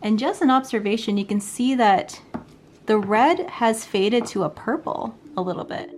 And just an observation, you can see that the red has faded to a purple a little bit.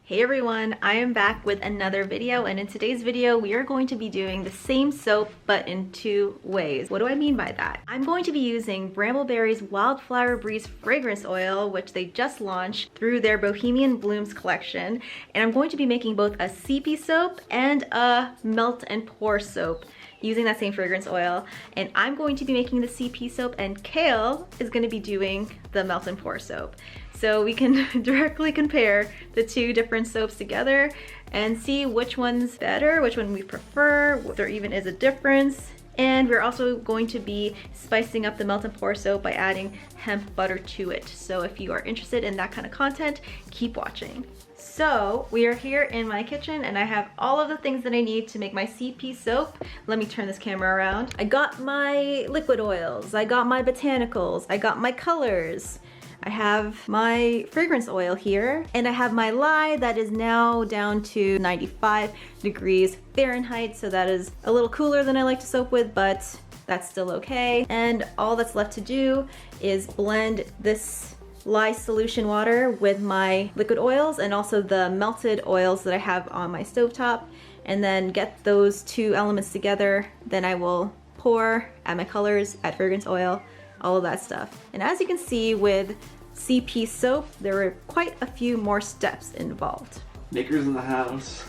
Hey everyone, I am back with another video, and in today's video we are going to be doing the same soap but in two ways. What do I mean by that? I'm going to be using Brambleberry's Wildflower Breeze fragrance oil, which they just launched through their Bohemian Blooms collection, and I'm going to be making both a CP soap and a melt and pour soap using that same fragrance oil. And I'm going to be making the CP soap, and Cale is going to be doing the melt and pour soap. So we can directly compare the two different soaps together and see which one's better, which one we prefer, if there even is a difference. And we're also going to be spicing up the melt and pour soap by adding hemp butter to it. So if you are interested in that kind of content, keep watching. So we are here in my kitchen and I have all of the things that I need to make my CP soap. Let me turn this camera around. I got my liquid oils, I got my botanicals, I got my colors. I have my fragrance oil here, and I have my lye that is now down to 95 degrees Fahrenheit, so that is a little cooler than I like to soap with, but that's still okay. And all that's left to do is blend this lye solution water with my liquid oils and also the melted oils that I have on my stovetop, and then get those two elements together. Then I will pour, add my colors, add fragrance oil, all of that stuff. And as you can see with CP soap, there were quite a few more steps involved. Makers in the house.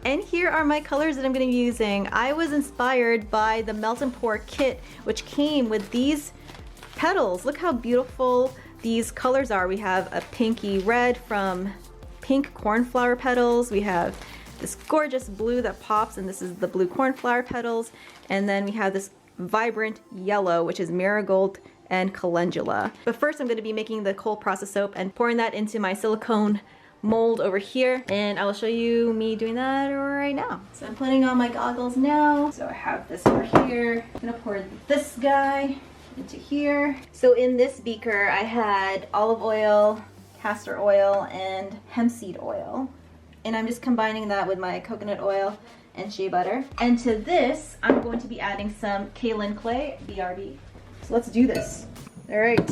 And here are my colors that I'm going to be using. I was inspired by the melt and pour kit, which came with these petals. Look how beautiful these colors are. We have a pinky red from pink cornflower petals. We have this gorgeous blue that pops, and this is the blue cornflower petals. And then we have this vibrant yellow, which is marigold and calendula. But first I'm going to be making the cold process soap and pouring that into my silicone mold over here, and I will show you me doing that right now. So I'm putting on my goggles now. So I have this over here. I'm gonna pour this guy into here. So in this beaker I had olive oil, castor oil, and hemp seed oil, and I'm just combining that with my coconut oil and shea butter. And to this, I'm going to be adding some kaolin clay, BRB. So let's do this. All right.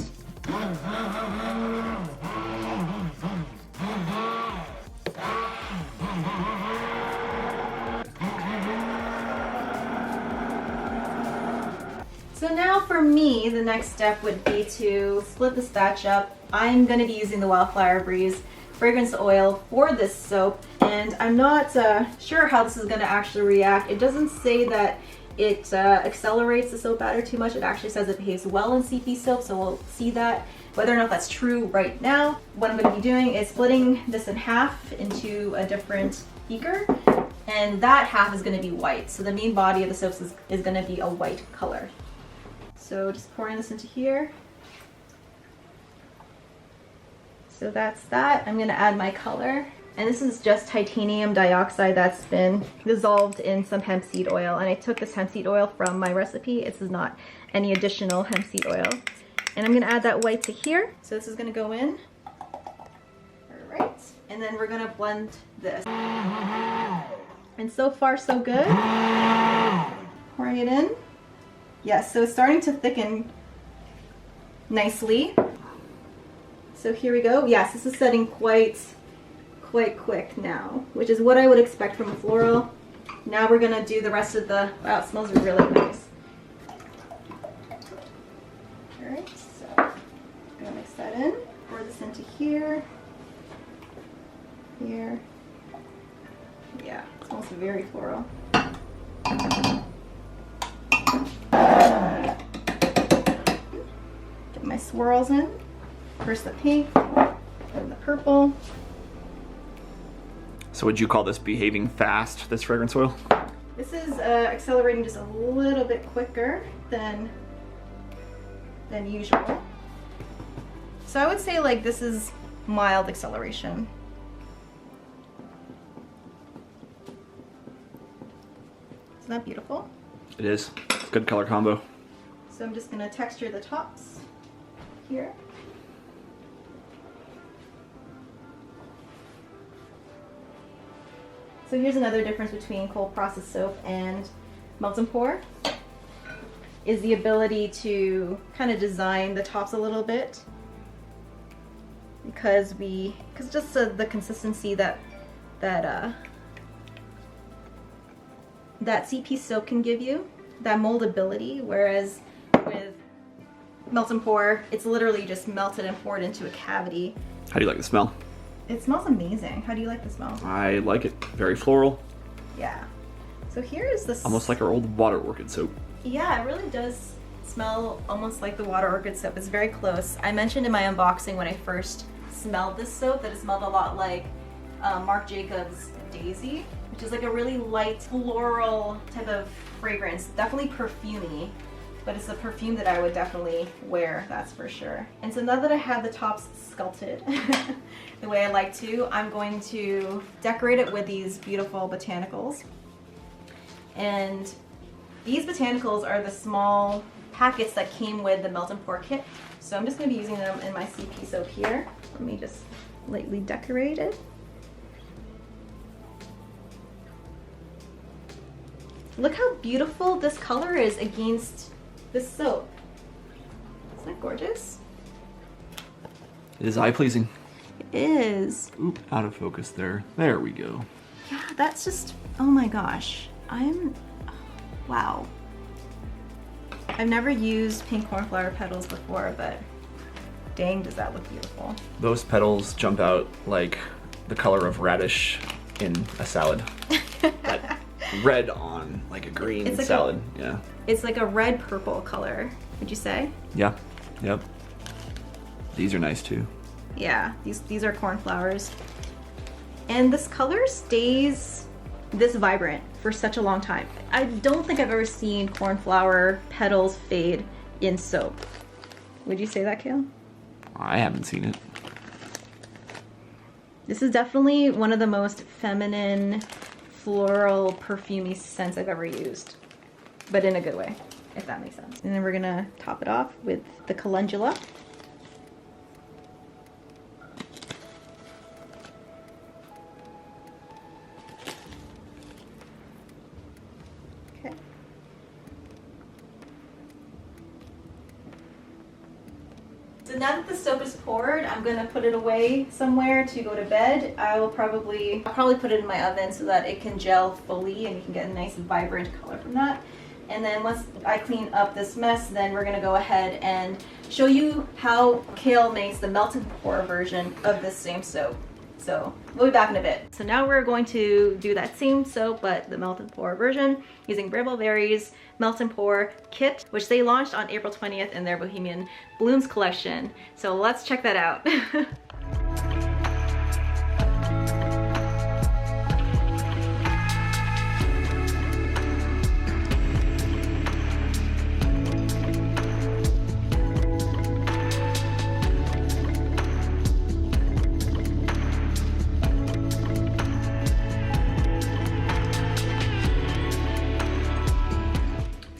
So now for me, the next step would be to split this batch up. I'm going to be using the Wildflower Breeze fragrance oil for this soap, and I'm not sure how this is going to actually react. It doesn't say that it accelerates the soap batter too much. It actually says it behaves well in CP soap, so we'll see that. Whether or not that's true right now, what I'm going to be doing is splitting this in half into a different beaker, and that half is going to be white. So the main body of the soap is going to be a white color. So just pouring this into here. So that's that. I'm going to add my color. And this is just titanium dioxide that's been dissolved in some hemp seed oil. And I took this hemp seed oil from my recipe. This is not any additional hemp seed oil. And I'm going to add that white to here. So this is going to go in. All right. And then we're going to blend this. And so far so good. Pouring it in. Yes, so it's starting to thicken nicely. So here we go. Yes, this is setting quite quick now, which is what I would expect from a floral. Now we're gonna do the rest of the, wow, it smells really nice. All right, so I'm gonna mix that in. Pour this into here, here. Yeah, it smells very floral. Get my swirls in. First the pink, then the purple. So would you call this behaving fast, this fragrance oil? This is accelerating just a little bit quicker than usual. So I would say like this is mild acceleration. Isn't that beautiful? It is. Good color combo. So I'm just going to texture the tops here. So here's another difference between cold process soap and melt and pour, is the ability to kind of design the tops a little bit, because just the consistency that CP soap can give you, that moldability, whereas with melt and pour, it's literally just melted and poured into a cavity. How do you like the smell? It smells amazing. How do you like the smell? I like it. Very floral. Yeah. So here is this. Almost like our old water orchid soap. Yeah, it really does smell almost like the water orchid soap. It's very close. I mentioned in my unboxing when I first smelled this soap that it smelled a lot like Marc Jacobs Daisy, which is like a really light floral type of fragrance. Definitely perfumey, but it's a perfume that I would definitely wear, that's for sure. And so now that I have the tops sculpted the way I like to, I'm going to decorate it with these beautiful botanicals. And these botanicals are the small packets that came with the melt and pour kit. So I'm just going to be using them in my CP soap here. Let me just lightly decorate it. Look how beautiful this color is against this soap. Isn't that gorgeous? It is eye-pleasing. It is. Oop, out of focus there. There we go. Yeah, that's just, oh my gosh. Wow. I've never used pink cornflower petals before, but dang, does that look beautiful. Those petals jump out like the color of radish in a salad. That red on like a green It's like salad. Yeah. It's like a red-purple color, would you say? Yeah. Yep. These are nice too. Yeah, these are cornflowers. And this color stays this vibrant for such a long time. I don't think I've ever seen cornflower petals fade in soap. Would you say that, Cale? I haven't seen it. This is definitely one of the most feminine, floral, perfumey scents I've ever used. But in a good way, if that makes sense. And then we're gonna top it off with the calendula. Okay. So now that the soap is poured, I'm gonna put it away somewhere to go to bed. I'll probably put it in my oven so that it can gel fully and you can get a nice vibrant color from that. And then once I clean up this mess, then we're gonna go ahead and show you how Cale makes the melt and pour version of this same soap. So we'll be back in a bit. So now we're going to do that same soap, but the melt and pour version using Brambleberry's melt and pour kit, which they launched on April 20th in their Bohemian Blooms collection. So let's check that out.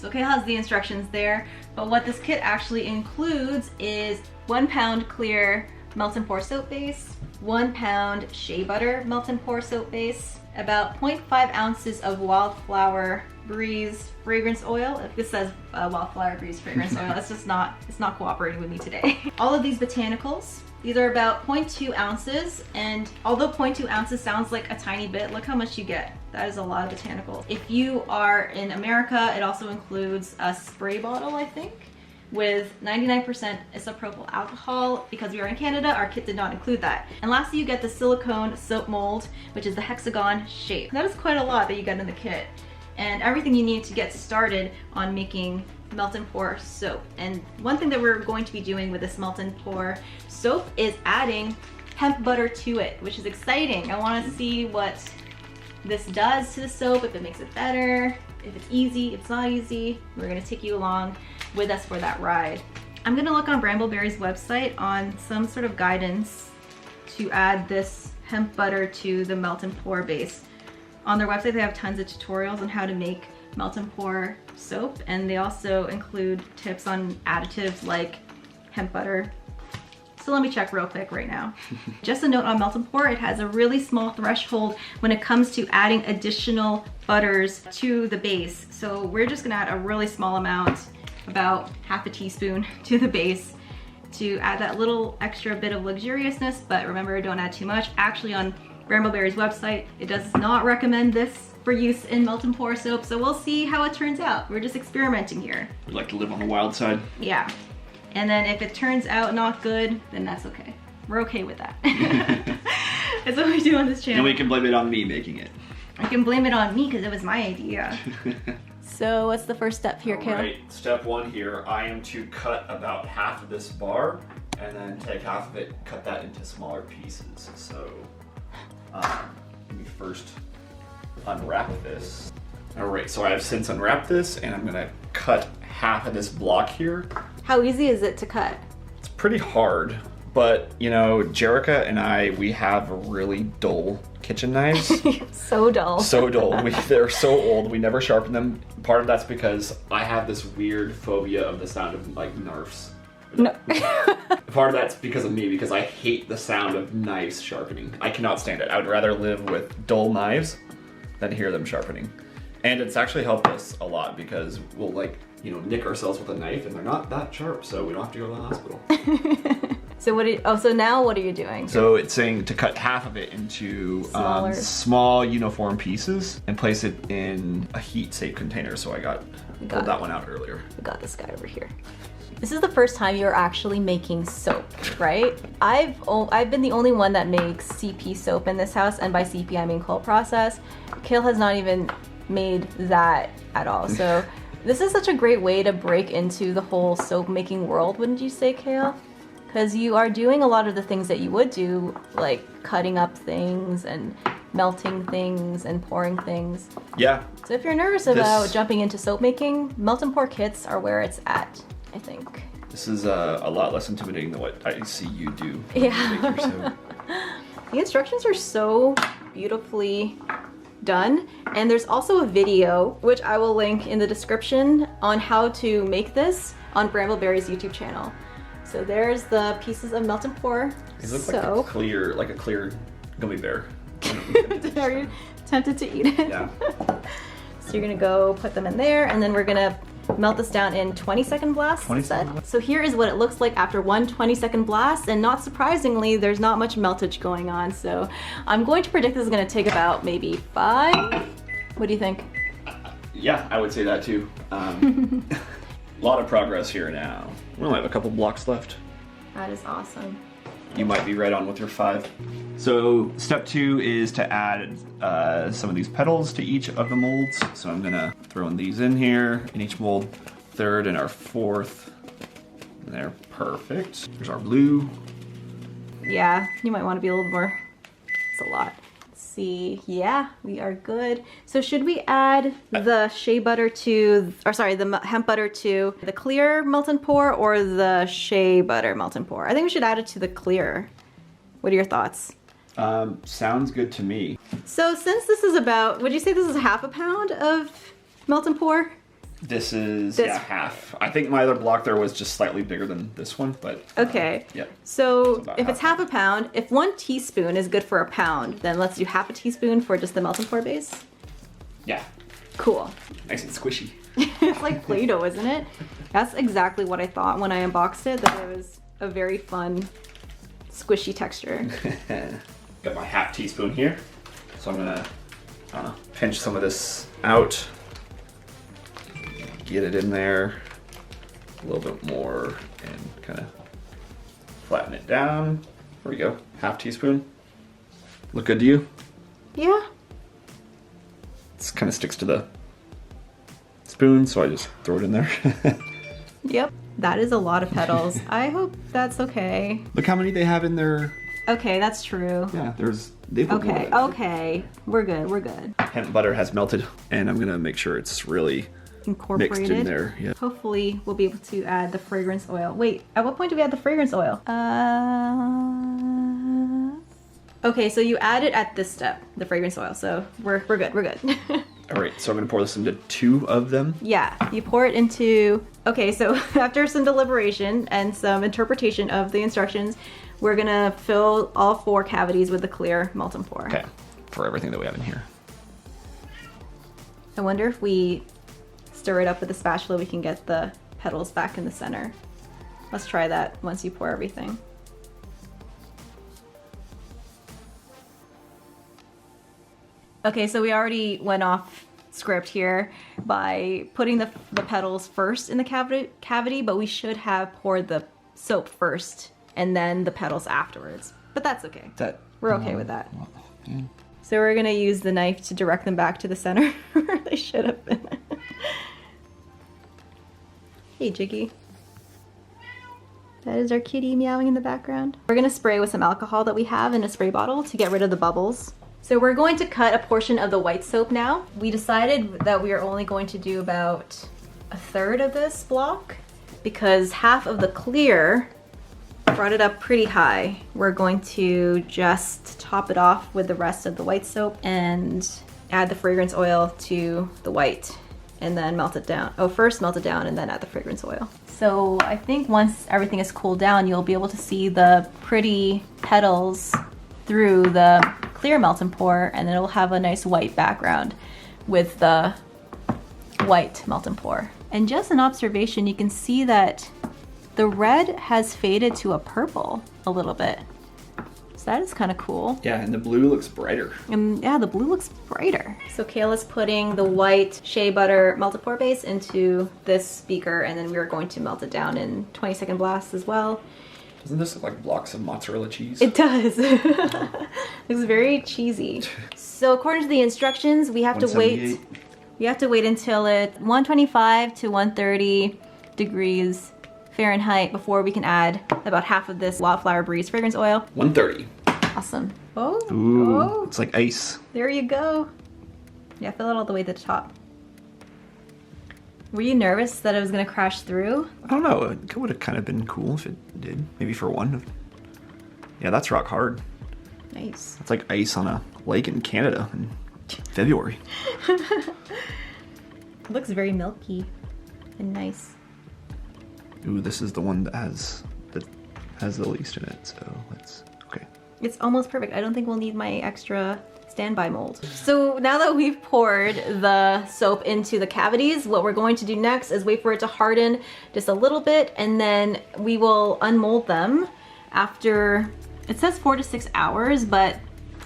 Cale has the instructions there, but what this kit actually includes is 1 pound clear melt and pour soap base, 1 pound shea butter melt and pour soap base, about 0.5 ounces of Wildflower Breeze fragrance oil. If this says Wildflower Breeze fragrance oil, it's not cooperating with me today. All of these botanicals, these are about 0.2 ounces, and although 0.2 ounces sounds like a tiny bit, look how much you get. That is a lot of botanicals. If you are in America, it also includes a spray bottle, I think, with 99% isopropyl alcohol. Because we are in Canada, our kit did not include that. And lastly, you get the silicone soap mold, which is the hexagon shape. That is quite a lot that you get in the kit, and everything you need to get started on making melt and pour soap. And one thing that we're going to be doing with this melt and pour soap is adding hemp butter to it, which is exciting. I want to see what this does to the soap, if it makes it better, if it's easy, if it's not easy. We're gonna take you along with us for that ride. I'm gonna look on Brambleberry's website on some sort of guidance to add this hemp butter to the melt and pour base. On their website, they have tons of tutorials on how to make melt and pour soap, and they also include tips on additives like hemp butter. So let me check real quick right now. Just a note on Melt and Pour, it has a really small threshold when it comes to adding additional butters to the base. So we're just gonna add a really small amount, about half a teaspoon to the base to add that little extra bit of luxuriousness, but remember, don't add too much. Actually, on Brambleberry's website, it does not recommend this for use in Melt and Pour soap, so we'll see how it turns out. We're just experimenting here. We like to live on the wild side. Yeah. And then if it turns out not good, then that's okay. We're okay with that. That's what we do on this channel. And we can blame it on me making it. I can blame it on me because it was my idea. So what's the first step here, Cale? Alright, step one here, I am to cut about half of this bar and then take half of it, cut that into smaller pieces. So let me first unwrap this. Alright, so I have since unwrapped this and I'm gonna cut half of this block here. How easy is it to cut? It's pretty hard, but you know, Jerica and I, we have really dull kitchen knives. So dull. So dull. They're so old, we never sharpen them. Part of that's because I have this weird phobia of the sound of like knives. No. Part of that's because of me, because I hate the sound of knives sharpening. I cannot stand it. I would rather live with dull knives than hear them sharpening. And it's actually helped us a lot because we'll like, you know, nick ourselves with a knife and they're not that sharp, so we don't have to go to the hospital. So so now what are you doing? So it's saying to cut half of it into small uniform pieces and place it in a heat safe container. So I pulled that one out earlier. We got this guy over here. This is the first time you're actually making soap, right? I've been the only one that makes CP soap in this house, and by CP I mean cold process. Cale has not even made that at all. So this is such a great way to break into the whole soap making world, wouldn't you say, Cale? Because you are doing a lot of the things that you would do, like cutting up things and melting things and pouring things. Yeah. So if you're nervous about jumping into soap making, Melt and Pour kits are where it's at, I think. This is a lot less intimidating than what I see you do. Yeah. The instructions are so beautifully done, and there's also a video, which I will link in the description, on how to make this on Brambleberry's YouTube channel. So there's the pieces of Melt and Pour. These look like a clear gummy bear. Are you tempted to eat it? Yeah. So you're gonna go put them in there, and then we're gonna melt this down in 20-second blasts. 20-second blast. So here is what it looks like after one 20-second blast, and not surprisingly, there's not much meltage going on. So I'm going to predict this is gonna take about maybe 5. What do you think? Yeah, I would say that too. A lot of progress here now. We only have a couple blocks left. That is awesome. You might be right on with your 5. So step 2 is to add some of these petals to each of the molds. So I'm gonna throw in these in here in each mold. 3rd and our 4th. They're perfect. There's our blue. Yeah, you might want to be a little more. It's a lot. Let's see. Yeah, we are good. So should we add the shea butter to, or sorry, the hemp butter to the clear Melt and Pour, or the shea butter Melt and Pour? I think we should add it to the clear. What are your thoughts? Sounds good to me. So since this is about, would you say this is half a pound of Melt and Pour? This is, yeah, half. I think my other block there was just slightly bigger than this one, but... Okay. Yeah. So if it's half a pound, if 1 teaspoon is good for a pound, then let's do half a teaspoon for just the Melt and Pour base? Yeah. Cool. Nice and squishy. It's like Play-Doh, isn't it? That's exactly what I thought when I unboxed it, that it was a very fun, squishy texture. Got my half teaspoon here. So I'm gonna pinch some of this out. Get it in there a little bit more and kind of flatten it down. There we go, half teaspoon. Look good to you? Yeah. It kind of sticks to the spoon, so I just throw it in there. Yep, that is a lot of petals. I hope that's okay. Look how many they have in there. Okay, that's true. Yeah, they put more in it. Okay, we're good, we're good. Hemp butter has melted, and I'm gonna make sure it's really incorporated. Mixed in there, yeah. Hopefully we'll be able to add the fragrance oil. Wait, at what point do we add the fragrance oil? Okay, so you add it at this step, the fragrance oil, so we're good, we're good. All right, so I'm gonna pour this into 2 of them. Yeah, you pour it into, okay, so after some deliberation and some interpretation of the instructions, we're gonna fill all 4 cavities with the clear molten pour. Okay, for everything that we have in here. I wonder if we stir it up with a spatula, we can get the petals back in the center. Let's try that once you pour everything. Okay, so we already went off script here by putting the petals first in the cavity, but we should have poured the soap first and then the petals afterwards. But that's okay. We're okay with that. Yeah. So we're gonna use the knife to direct them back to the center where they should have been. Hey, Jiggy. That is our kitty meowing in the background. We're gonna spray with some alcohol that we have in a spray bottle to get rid of the bubbles. So we're going to cut a portion of the white soap now. We decided that we are only going to do about 1/3 of this block because half of the clear brought it up pretty high. We're going to just top it off with the rest of the white soap and add the fragrance oil to the white and then melt it down. Oh, first melt it down and then add the fragrance oil. So I think once everything is cooled down, you'll be able to see the pretty petals through the clear melt and pour, and it'll have a nice white background with the white melt and pour. And just an observation, you can see that the red has faded to a purple a little bit. So that is kind of cool. Yeah, and the blue looks brighter. Yeah, the blue looks brighter. So Cale is putting the white shea butter melted pour base into this beaker, and then we are going to melt it down in 20-second blasts as well. Doesn't this look like blocks of mozzarella cheese? It does. Looks very cheesy. So according to the instructions, we have to wait. We have to wait until it's 125 to 130 degrees Fahrenheit before we can add about half of this Wildflower Breeze fragrance oil. 130. Awesome. Oh, Ooh, oh, it's like ice. there you go. Yeah, fill it all the way to the top. Were you nervous that it was gonna crash through? I don't know. It would have kind of been cool if it did. Maybe for one. Yeah, that's rock hard. Nice. It's like ice on a lake in Canada in February. It looks very milky and nice. Ooh, this is the one that has the least in it. So let's. Okay. It's almost perfect. I don't think we'll need my extra standby mold. So now that we've poured the soap into the cavities, what we're going to do next is wait for it to harden just a little bit, and then we will unmold them after, it says 4 to 6 hours, but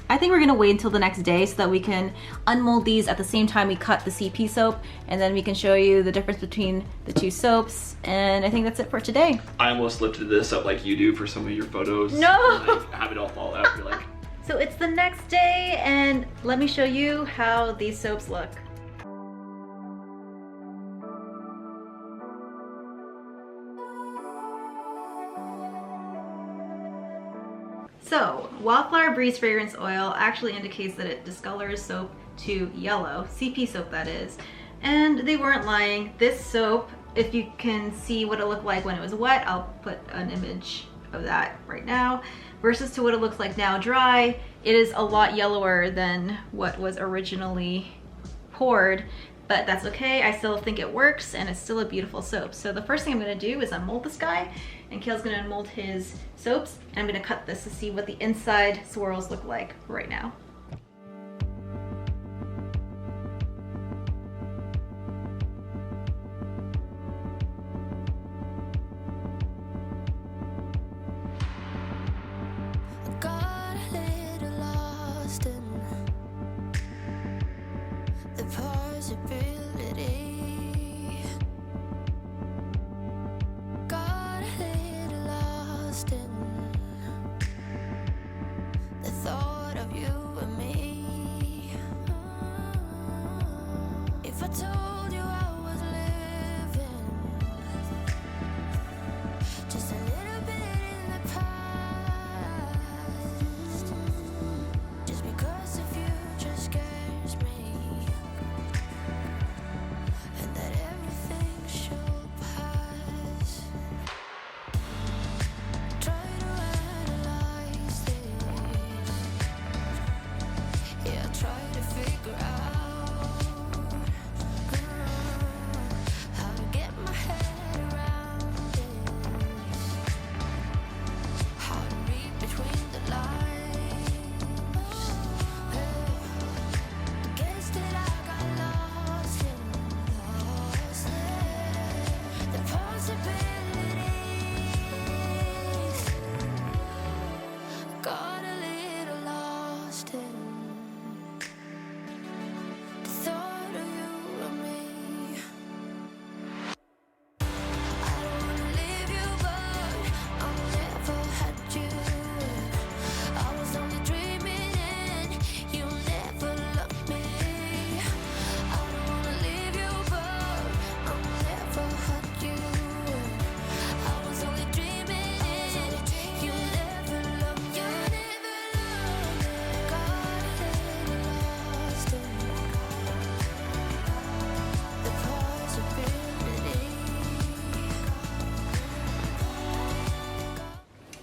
I think we're gonna wait until the next day so that we can unmold these at the same time we cut the CP soap, and then we can show you the difference between the 2 soaps, and I think that's it for today. I almost lifted this up like you do for some of your photos. No! And like, have it all fall out. You're like, So it's the next day, and let me show you how these soaps look. So, Wildflower Breeze fragrance oil actually indicates that it discolors soap to yellow, CP soap that is. And they weren't lying. This soap, if you can see what it looked like when it was wet, I'll put an image of that right now, versus to what it looks like now dry, it is a lot yellower than what was originally poured, but that's okay. I still think it works, and it's still a beautiful soap. So the first thing I'm gonna do is unmold this guy, and Cale's gonna unmold his soaps, and I'm gonna cut this to see what the inside swirls look like right now.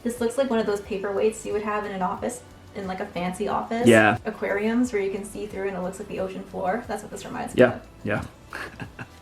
This looks like one of those paperweights you would have in an office, in like a fancy office. Yeah. Aquariums where you can see through and it looks like the ocean floor. That's what this reminds me of. Yeah.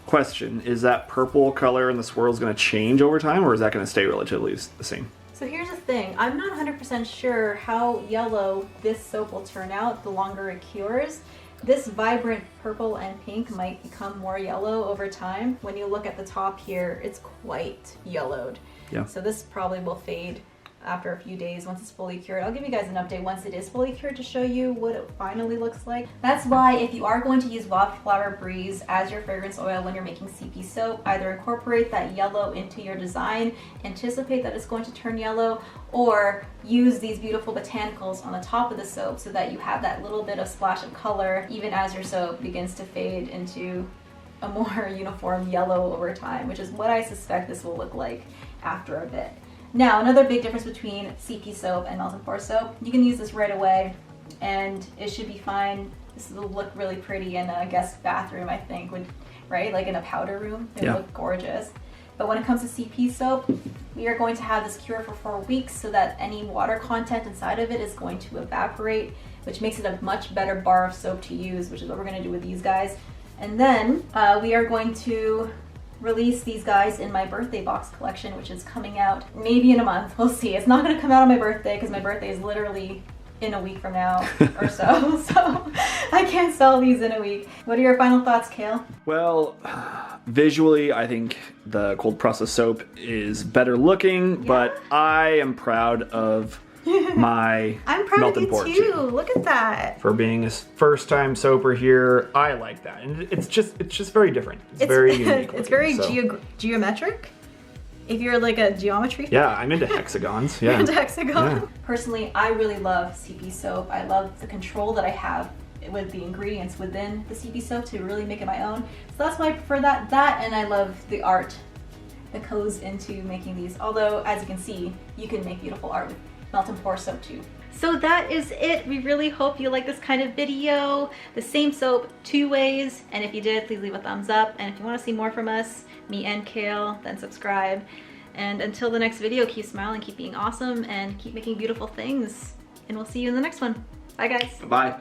Question, is that purple color in the swirls going to change over time, or is that going to stay relatively the same? So here's the thing, I'm not 100% sure how yellow this soap will turn out the longer it cures. This vibrant purple and pink might become more yellow over time. When you look at the top here, it's quite yellowed. Yeah. So this probably will fade after a few days once it's fully cured. I'll give you guys an update once it is fully cured to show you what it finally looks like. That's why if you are going to use Wildflower Breeze as your fragrance oil when you're making CP soap, either incorporate that yellow into your design, anticipate that it's going to turn yellow, or use these beautiful botanicals on the top of the soap so that you have that little bit of splash of color even as your soap begins to fade into a more uniform yellow over time, which is what I suspect this will look like after a bit. Now, another big difference between CP soap and melt and pour soap, you can use this right away and it should be fine. This will look really pretty in a guest bathroom, I think, right? Like in a powder room, it would look gorgeous. But when it comes to CP soap, we are going to have this cure for 4 weeks so that any water content inside of it is going to evaporate, which makes it a much better bar of soap to use, which is what we're going to do with these guys. And then we are going to release these guys in my birthday box collection, which is coming out maybe in a month. We'll see. It's not going to come out on my birthday because my birthday is literally in a week from now or so. So I can't sell these in a week. What are your final thoughts, Cale? Well, visually, I think the cold process soap is better looking, but I am proud of my I'm proud melt of and pour you too. Look at that. For being a first-time soaper here, I like that, and it's just very different. It's very unique. It's very geometric. If you're like a geometry. Yeah, I'm into hexagons. Yeah. Into hexagon. Yeah. Personally, I really love CP soap. I love the control that I have with the ingredients within the CP soap to really make it my own. So that's why I prefer that. And I love the art that goes into making these. Although, as you can see, you can make beautiful art with melt and pour soap too. So that is it. We really hope you like this kind of video. The same soap 2 ways, and if you did, please leave a thumbs up. And if you want to see more from us, me and Cale, then subscribe. And until the next video, keep smiling, keep being awesome, and keep making beautiful things. And we'll see you in the next one. Bye guys. Bye.